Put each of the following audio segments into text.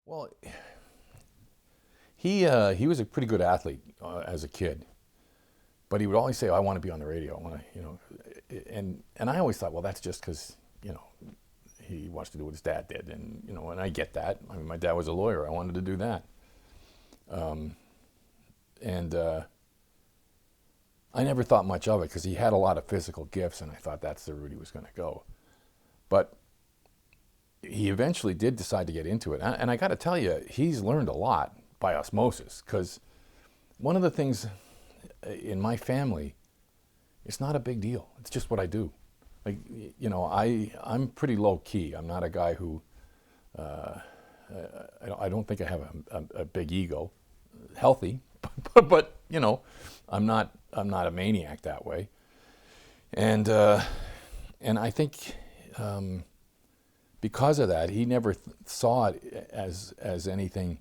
Well, he was a pretty good athlete as a kid, but he would always say, "I want to be on the radio. I want to, and I always thought, well, that's just because he wants to do what his dad did, and I get that. I mean, my dad was a lawyer. I wanted to do that, and I never thought much of it because he had a lot of physical gifts, and I thought that's the route he was going to go. But he eventually did decide to get into it, and I got to tell you, he's learned a lot by osmosis. Because one of the things in my family, it's not a big deal. It's just what I do. Like I'm pretty low key. I'm not a guy who I don't think I have a big ego, healthy, but I'm not a maniac that way, and I think because of that, he never saw it as anything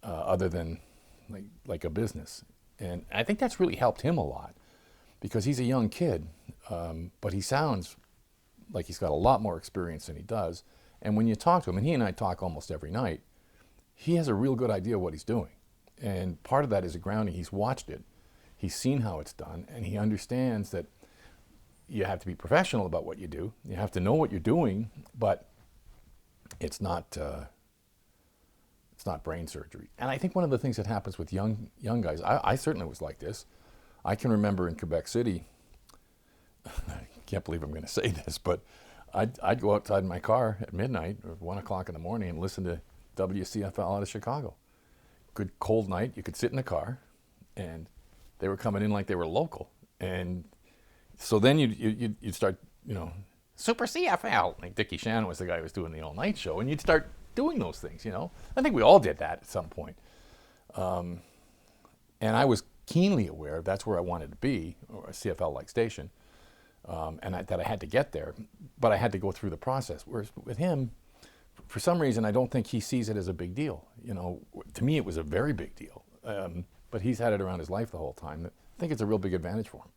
other than like a business, and I think that's really helped him a lot because he's a young kid, but he sounds like he's got a lot more experience than he does. And when you talk to him, and he and I talk almost every night, he has a real good idea of what he's doing. And part of that is a grounding. He's watched it, he's seen how it's done, and he understands that you have to be professional about what you do. You have to know what you're doing, but it's not brain surgery. And I think one of the things that happens with young guys, I certainly was like this. I can remember in Quebec City, I can't believe I'm going to say this, but I'd go outside in my car at midnight or 1 o'clock in the morning and listen to WCFL out of Chicago. Good cold night, you could sit in the car, and they were coming in like they were local. And so then you'd start, Super CFL. Like Dickie Shannon was the guy who was doing the all-night show, and you'd start doing those things, I think we all did that at some point. And I was keenly aware that's where I wanted to be, or a CFL-like station, that I had to get there, but I had to go through the process. Whereas with him, for some reason, I don't think he sees it as a big deal. To me, it was a very big deal. But he's had it around his life the whole time. I think it's a real big advantage for him.